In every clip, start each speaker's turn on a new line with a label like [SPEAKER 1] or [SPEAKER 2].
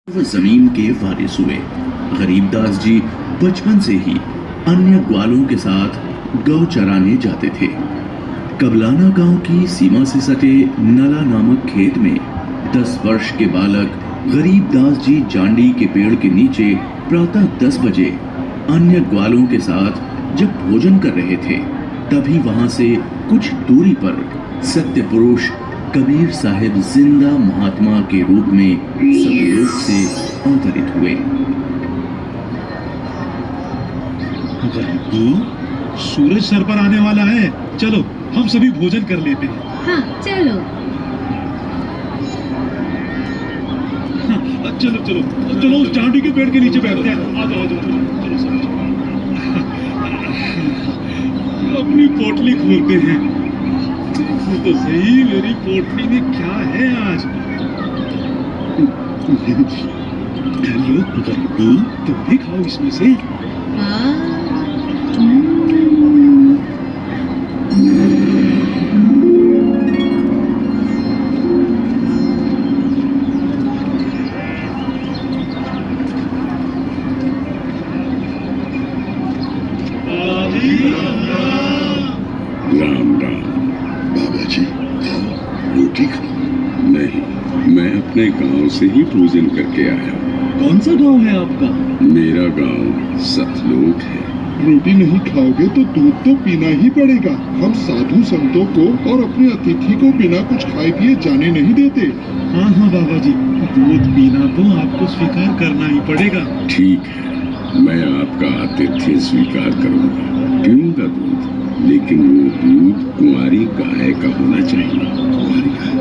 [SPEAKER 1] वह जमीन के वारिस हुए। गरीबदास जी बचपन से ही अन्य ग्वालों के साथ गौ चराने जाते थे। कबलाना गांव की सीमा से सटे नला नामक खेत में 10 वर्ष के बालक गरीबदास जी जांडी के पेड़ के नीचे प्रातः 10 बजे अन्य ग्वालों के साथ जब भोजन कर रहे थे, तभी वहां से कुछ दूरी पर सत्य पुरुष कबीर साहिब जिंदा महात्मा के रूप में सतलोक से अवतरित हुए।
[SPEAKER 2] सूरज सर पर आने वाला है, चलो हम सभी भोजन कर लेते हैं।
[SPEAKER 3] हाँ चलो।
[SPEAKER 2] हाँ, चलो चलो चलो उस चांदी के पेड़ के नीचे बैठते हैं। आ जाओ आ जाओ चलो चलो। अपनी पोटली खोलते हैं। देखो तो सही मेरी पोटली में क्या है आज। हेलो तुम भी खाओ इसमें से।
[SPEAKER 3] हाँ।
[SPEAKER 4] राम राम बाबा जी, रोटी खाओ। नहीं, मैं अपने गांव से ही पूजन करके आया।
[SPEAKER 2] कौन सा गांव है आपका?
[SPEAKER 4] मेरा गांव सतलोक है।
[SPEAKER 5] रोटी नहीं खाओगे तो दूध तो पीना ही पड़ेगा। हम साधु संतों को और अपने अतिथि को बिना कुछ खाए पिए जाने नहीं देते।
[SPEAKER 2] हाँ हाँ बाबा जी, दूध पीना तो आपको स्वीकार करना ही पड़ेगा।
[SPEAKER 4] ठीक है, मैं आपका आतिथ्य स्वीकार करूंगा, पीऊंगा दूध, लेकिन वो दूध कुंवारी गाय का होना चाहिए।
[SPEAKER 2] कुंवारी गाय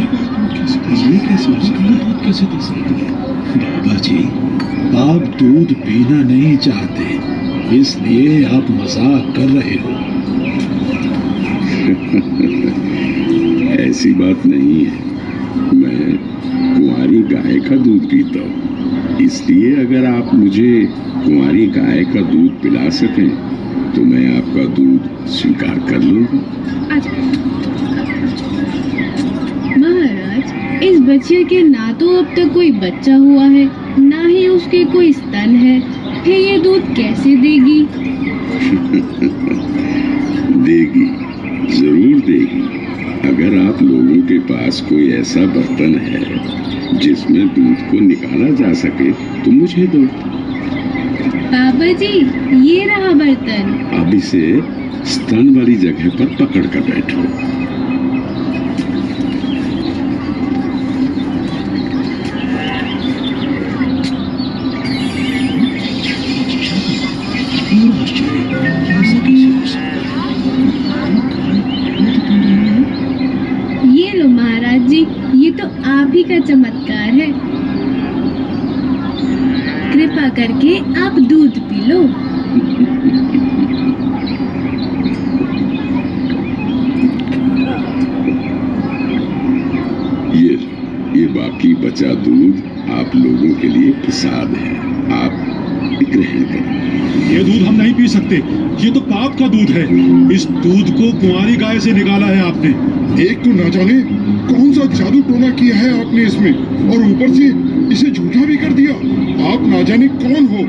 [SPEAKER 2] का दूध कैसे दे सकते हैं? बाबा जी, आप दूध पीना नहीं चाहते, इसलिए आप मजाक कर रहे हो।
[SPEAKER 4] ऐसी बात नहीं है, मैं कुंवारी गाय का दूध पीता हूँ, इसलिए अगर आप मुझे कुंवारी गाय का दूध पिला सकें तो मैं आपका दूध स्वीकार कर लूंगा।
[SPEAKER 3] महाराज, इस बच्चे के ना तो अब तक कोई बच्चा हुआ है, ना ही उसके कोई स्तन है, फिर ये दूध कैसे देगी?
[SPEAKER 4] देगी, जरूर देगी। अगर आप लोगों के पास कोई ऐसा बर्तन है जिसमें दूध को निकाला जा सके तो मुझे दो।
[SPEAKER 3] बाबा जी, ये रहा बर्तन।
[SPEAKER 4] अब इसे स्तन वाली जगह पर पकड़ कर बैठो।
[SPEAKER 3] ये लो महाराज जी, ये तो आप ही का चमत्कार है। कृपा करके आप दूध पी लो।
[SPEAKER 4] ये बाकी बचा दूध आप लोगों के लिए प्रसाद है, आप ग्रहण करें।
[SPEAKER 2] ये दूध हम नहीं पी सकते, ये तो पाप का दूध है। इस दूध को कुंवारी गाय से निकाला है आपने।
[SPEAKER 5] एक तो ना जाने कौन सा जादू टोना किया है आपने इसमें, और ऊपर से इसे झूठा भी कर दिया। आप ना जाने कौन हो,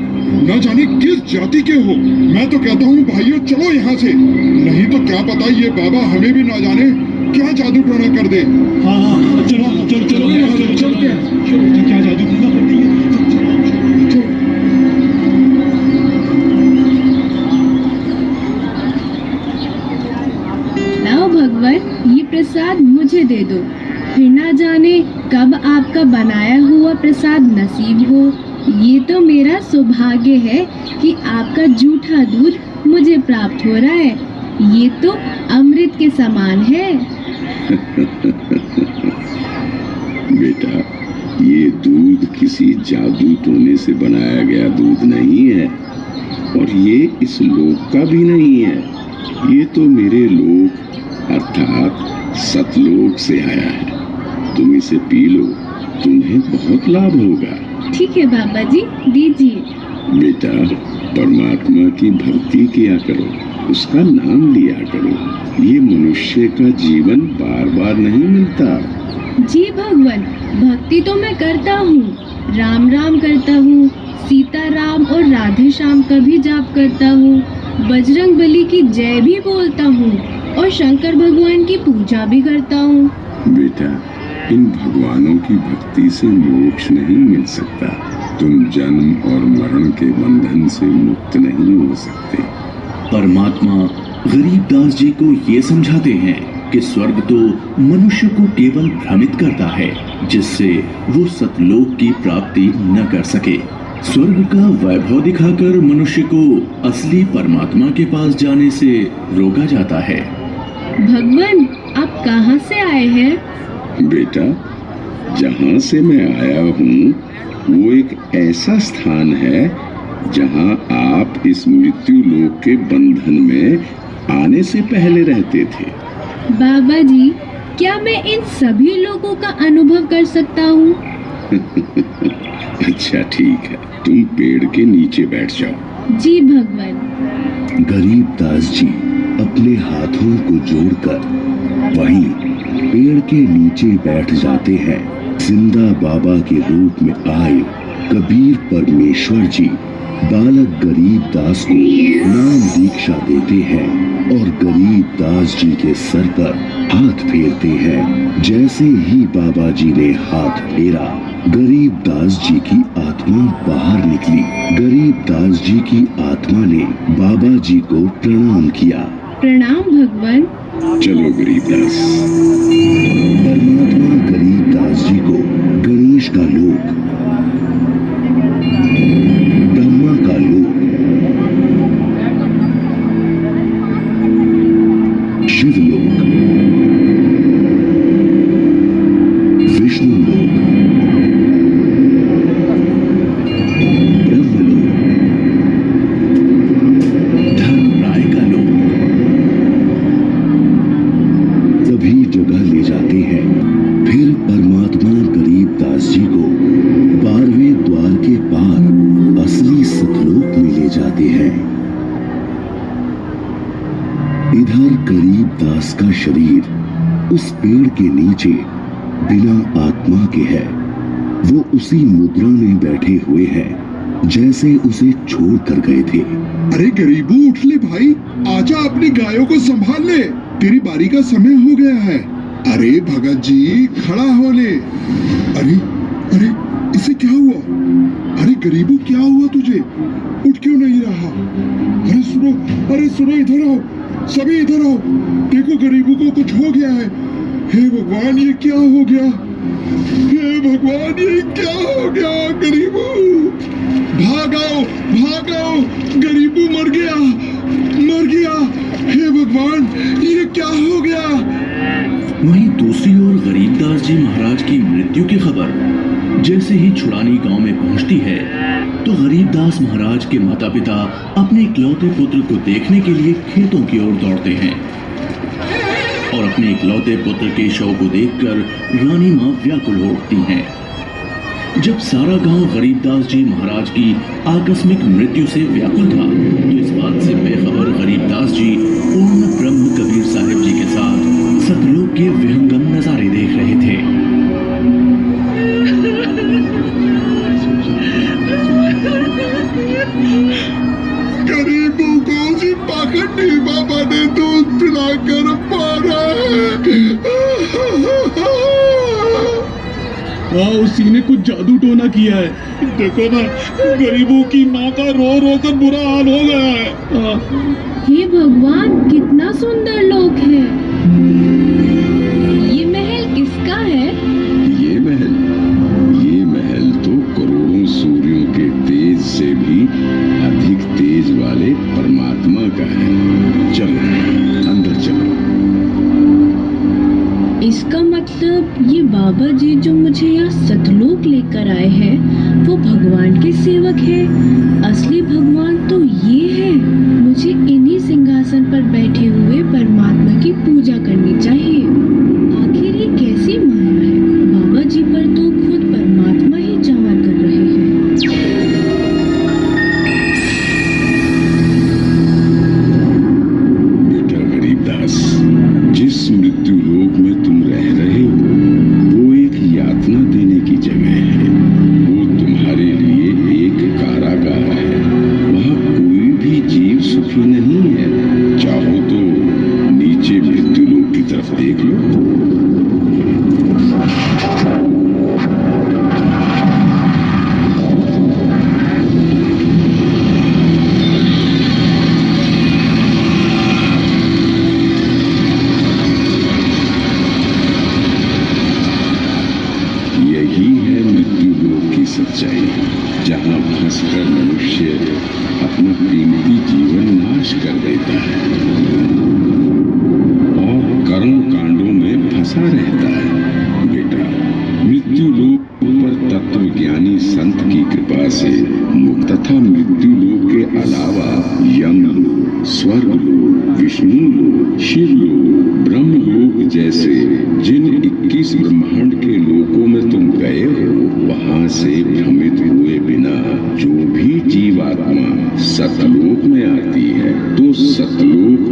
[SPEAKER 5] ना जाने किस जाति के हो। मैं तो कहता हूँ भाइयों, चलो यहाँ से, नहीं तो क्या पता ये बाबा हमें भी ना जाने क्या जादू टोना कर दे।
[SPEAKER 2] हाँ हाँ चलो चलो चलो चलते हैं। क्या जादू टोना कर देंगे?
[SPEAKER 3] लाओ भगवान, ये प्रसाद मुझे दे दो, फिर ना जाने कब आपका बनाया हुआ प्रसाद नसीब हो। ये तो मेरा सौभाग्य है कि आपका जूठा दूध मुझे प्राप्त हो रहा है। ये तो अमृत के समान है।
[SPEAKER 4] बेटा, ये दूध किसी जादू टोने से बनाया गया दूध नहीं है, और ये इस लोक का भी नहीं है। ये तो मेरे लोक अर्थात सतलोक से आया है। तुम इसे पी लो, तुम्हें बहुत लाभ होगा।
[SPEAKER 3] ठीक है बाबा जी, दीजिए।
[SPEAKER 4] बेटा, परमात्मा की भक्ति किया करो, उसका नाम लिया करो। ये मनुष्य का जीवन बार बार नहीं मिलता।
[SPEAKER 3] जी भगवान, भक्ति तो मैं करता हूँ, राम राम करता हूँ, सीता राम और राधे श्याम का भी जाप करता हूँ, बजरंग बली की जय भी बोलता हूँ और शंकर भगवान की पूजा भी करता हूँ।
[SPEAKER 4] बेटा, इन भगवानों की भक्ति से मोक्ष नहीं मिल सकता। तुम जन्म और मरण के बंधन से मुक्त नहीं हो सकते।
[SPEAKER 1] परमात्मा गरीबदास जी को ये समझाते हैं कि स्वर्ग तो मनुष्य को केवल भ्रमित करता है, जिससे वो सतलोक की प्राप्ति न कर सके। स्वर्ग का वैभव दिखाकर मनुष्य को असली परमात्मा के पास जाने से रोका जाता है।
[SPEAKER 3] भगवान, आप कहाँ से आए हैं?
[SPEAKER 4] बेटा, जहाँ से मैं आया हूँ वो एक ऐसा स्थान है जहाँ आप इस मृत्यु लोक के बंधन में आने से पहले रहते थे।
[SPEAKER 3] बाबा जी, क्या मैं इन सभी लोगों का अनुभव कर सकता हूँ?
[SPEAKER 4] अच्छा ठीक है, तुम पेड़ के नीचे बैठ जाओ।
[SPEAKER 3] जी भगवान।
[SPEAKER 6] गरीबदास जी अपने हाथों को जोड़कर वहीं पेड़ के नीचे बैठ जाते हैं। जिंदा बाबा के रूप में आए कबीर परमेश्वर जी बालक गरीबदास को नाम दीक्षा देते हैं और गरीबदास जी के सर पर हाथ फेरते हैं। जैसे ही बाबा जी ने हाथ फेरा, गरीबदास जी की आत्मा बाहर निकली। गरीबदास जी की आत्मा ने बाबा जी को प्रणाम किया।
[SPEAKER 3] प्रणाम भगवान।
[SPEAKER 4] चलो गरीबदास।
[SPEAKER 6] परमात्मा गरीबदास जी को गणेश का लोक, ब्रह्मा का लोक, शिवलोक, विष्णु लोक, ब्रह्मलोक,
[SPEAKER 1] धर्मराय का लोक,
[SPEAKER 6] सभी जगह ले जाते हैं। फिर परमात्मा गरीबदास जी को 12वें द्वार के पार असली सतलोक में ले जाते हैं। इधर गरीबदास का शरीर उस पेड़ के नीचे बिना आत्मा के है। वो उसी मुद्रा में बैठे हुए हैं जैसे उसे छोड़ कर गए थे।
[SPEAKER 5] अरे गरीबू, उठ ले भाई, आजा, अपनी गायों को संभाल ले, तेरी बारी का समय हो गया है। अरे भगत जी, खड़ा हो ले। अरे अरे, इसे क्या हुआ? अरे गरीबू, क्या हुआ तुझे? उठ क्यों नहीं रहा? अरे सुनो, इधर आओ, सभी इधर आओ। देखो, गरीबू को कुछ हो गया है। हे भगवान, ये क्या हो गया? हे भगवान, ये क्या हो गया? गरीबू, भागाओ भागाओ, गरीबू मर गया, मर गया। हे भगवान, ये क्या हो गया?
[SPEAKER 1] वहीं दूसरी ओर गरीबदास जी महाराज की मृत्यु की खबर जैसे ही छुड़ानी गांव में पहुंचती है, तो गरीबदास महाराज के माता पिता अपने इकलौते पुत्र को देखने के लिए खेतों की ओर दौड़ते हैं और अपने इकलौते पुत्र के शव को देखकर रानी मां व्याकुल हो उठती हैं। जब सारा गांव गरीबदास जी महाराज की आकस्मिक मृत्यु से व्याकुल था, तो इस बात से बेखबर गरीबदास जी पूर्ण ब्रह्म कबीर साहिब जी के साथ सतलोक के विहंगम नजारे देख रहे थे।
[SPEAKER 5] गरीबों को उसी पाखंडी बाबा ने दूध पिलाकर मारा है।
[SPEAKER 2] उसी ने कुछ जादू टोना किया है। देखो ना, गरीबों की माँ का रो रो कर बुरा हाल हो गया है।
[SPEAKER 3] हे भगवान, कितना सुंदर लोक है। ये महल किसका है?
[SPEAKER 4] ये महल तो करोड़ों सूर्यों के तेज से भी अधिक तेज वाले परमात्मा का है। चलो अंदर चलो।
[SPEAKER 3] इसका मतलब ये बाबा जी जो मुझे यहाँ सतलोक लेकर आए हैं, वो भगवान के सेवक है। असली भगवान तो ये है। मुझे इन्हीं सिंहासन पर बैठे हुए परमात्मा की पूजा करनी चाहिए। आखिर ये कैसी माया है? बाबा जी पर तो खुद परमात्मा ही चमत्कार कर रहे हैं।
[SPEAKER 4] बेटा गरीबदास, जिस मृत्यु लोक में तुम रह रहे हो, वो चाहिए, जहाँ फंसकर मनुष्य अपना कीमती जीवन नाश कर देता है और कर्म कांडों में फंसा रहता है। बेटा, मृत्यु लोक पर तत्वज्ञानी संत की कृपा से मुक्त तथा मृत्यु लोक के अलावा यमलोक, स्वर्ग लोक, विष्णु लोक, शिव लोक, ब्रह्म लोक जैसे जिन 21 ब्रह्मांड के लोकों में तुम गए हो, वहां से भ्रमित हुए बिना जो भी जीवात्मा सतलोक में आती है तो सतलोक